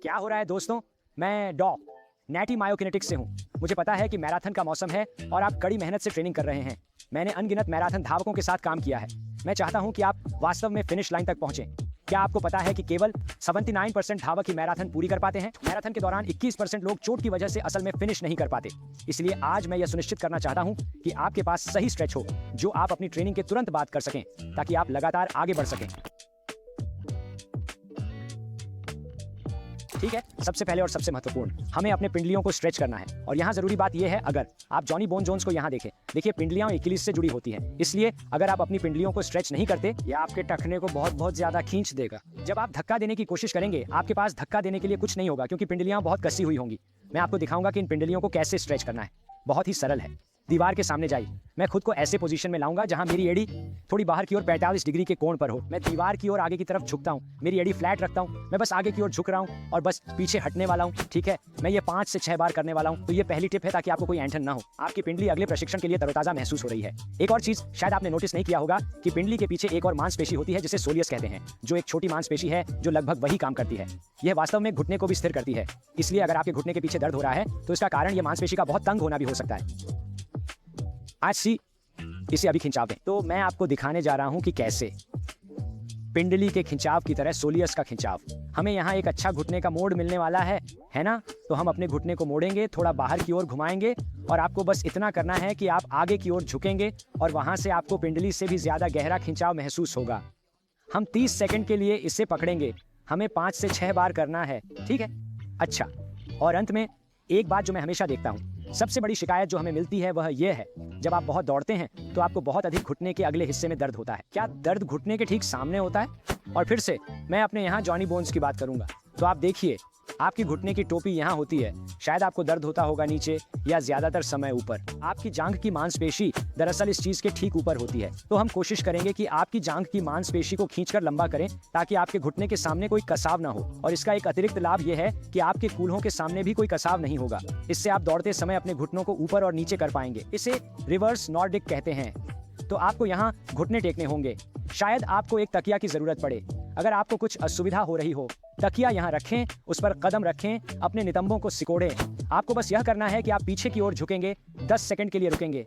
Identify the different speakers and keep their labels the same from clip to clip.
Speaker 1: क्या हो रहा है दोस्तों? मैं डॉ नैटी मायोकिनेटिक्स से हूँ। मुझे पता है कि मैराथन का मौसम है और आप कड़ी मेहनत से ट्रेनिंग कर रहे हैं। मैंने अनगिनत मैराथन धावकों के साथ काम किया है। मैं चाहता हूँ कि आप वास्तव में फिनिश लाइन तक पहुंचें। क्या आपको पता है कि केवल 79% धावक ही मैराथन पूरी कर पाते हैं? मैराथन के दौरान 21% लोग चोट की वजह से असल में फिनिश नहीं कर पाते। इसलिए आज मैं यह सुनिश्चित करना चाहता हूं कि आपके पास सही स्ट्रेच हो जो आप अपनी ट्रेनिंग के तुरंत बाद कर सकें, ताकि आप लगातार आगे बढ़ सकें। ठीक है, सबसे पहले और सबसे महत्वपूर्ण, हमें अपने पिंडलियों को स्ट्रेच करना है। और यहाँ जरूरी बात यह है, अगर आप जॉनी बोन जोन्स को यहाँ देखें, देखिए पिंडलियां एकिलीज से जुड़ी होती हैं। इसलिए अगर आप अपनी पिंडलियों को स्ट्रेच नहीं करते, यह आपके टखने को बहुत ज्यादा खींच देगा। जब आप धक्का देने की कोशिश करेंगे, आपके पास धक्का देने के लिए कुछ नहीं होगा, क्योंकि पिंडलियां बहुत कसी हुई होंगी। मैं आपको दिखाऊंगा कि इन पिंडलियों को कैसे स्ट्रेच करना है। बहुत ही सरल है। दीवार के सामने जाइए। मैं खुद को ऐसे पोजीशन में लाऊंगा जहां मेरी एड़ी थोड़ी बाहर की ओर 45 डिग्री के कोण पर हो। मैं दीवार की ओर आगे की तरफ झुकता हूं। मेरी एड़ी फ्लैट रखता हूं। मैं बस आगे की ओर झुक रहा हूं और बस पीछे हटने वाला हूं। ठीक है, मैं ये 5 से 6 बार करने वाला हूं। तो ये पहली टिप है, ताकि आपको कोई ऐंठन ना हो। आपकी पिंडली अगले प्रशिक्षण के लिए तरोताजा महसूस हो रही है। एक और चीज शायद आपने नोटिस नहीं किया होगा कि पिंडली के पीछे एक और मांसपेशी होती है जिसे सोलियस कहते हैं, जो एक छोटी मांसपेशी है जो लगभग वही काम करती है। यह वास्तव में घुटने को भी स्थिर करती है। इसलिए अगर आपके घुटने के पीछे दर्द हो रहा है तो इसका कारण यह मांसपेशी का बहुत तंग होना भी हो सकता है। आज इसे अभी खिंचाव दें। तो मैं आपको दिखाने जा रहा हूं कि कैसे पिंडली के खिंचाव की तरह सोलियस का खिंचाव। हमें यहाँ एक अच्छा घुटने का मोड़ मिलने वाला है ना? तो हम अपने घुटने को मोड़ेंगे, थोड़ा बाहर की ओर घुमाएंगे और आपको बस इतना करना है कि आप आगे की ओर झुकेंगे और वहां से आपको पिंडली से भी ज्यादा गहरा खिंचाव महसूस होगा। हम 30 सेकंड के लिए इसे पकड़ेंगे। हमें 5 से 6 बार करना है। ठीक है, अच्छा। और अंत में एक बात जो मैं हमेशा देखता हूँ, सबसे बड़ी शिकायत जो हमें मिलती है वह यह है, जब आप बहुत दौड़ते हैं तो आपको बहुत अधिक घुटने के अगले हिस्से में दर्द होता है। क्या दर्द घुटने के ठीक सामने होता है? और फिर से मैं अपने यहाँ जॉनी बोन्स की बात करूंगा। तो आप देखिए, आपकी घुटने की टोपी यहाँ होती है। शायद आपको दर्द होता होगा नीचे या ज्यादातर समय ऊपर। आपकी जांघ की मांसपेशी दरअसल इस चीज के ठीक ऊपर होती है। तो हम कोशिश करेंगे कि आपकी जांघ की मांसपेशी को खींचकर लंबा करें, ताकि आपके घुटने के सामने कोई कसाव ना हो। और इसका एक अतिरिक्त लाभ यह है कि आपके कूल्हों के सामने भी कोई कसाव नहीं होगा। इससे आप दौड़ते समय अपने घुटनों को ऊपर और नीचे कर पाएंगे। इसे रिवर्स नॉर्डिक कहते हैं। तो आपको यहाँ घुटने टेकने होंगे। शायद आपको एक तकिया की जरूरत पड़े। अगर आपको कुछ असुविधा हो रही हो, तकिया यहाँ रखें, उस पर कदम रखें, अपने नितंबों को सिकोड़ें। आपको बस यह करना है कि आप पीछे की ओर झुकेंगे, 10 सेकंड के लिए रुकेंगे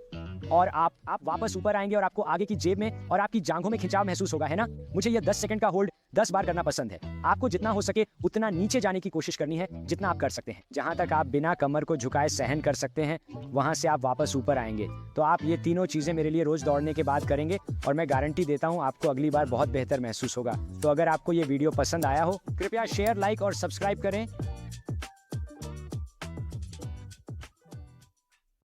Speaker 1: और आप वापस ऊपर आएंगे और आपको आगे की जेब में और आपकी जांघों में खिंचाव महसूस होगा, है ना? मुझे यह 10 सेकंड का होल्ड 10 बार करना पसंद है। आपको जितना हो सके उतना नीचे जाने की कोशिश करनी है, जितना आप कर सकते हैं। जहां तक आप बिना कमर को झुकाए सहन कर सकते हैं, वहां से आप वापस ऊपर आएंगे। तो आप ये तीनों चीजें मेरे लिए रोज दौड़ने के बाद करेंगे और मैं गारंटी देता हूं आपको अगली बार बहुत बेहतर महसूस होगा। तो अगर आपको ये वीडियो पसंद आया हो, कृपया शेयर, लाइक और सब्सक्राइब करें।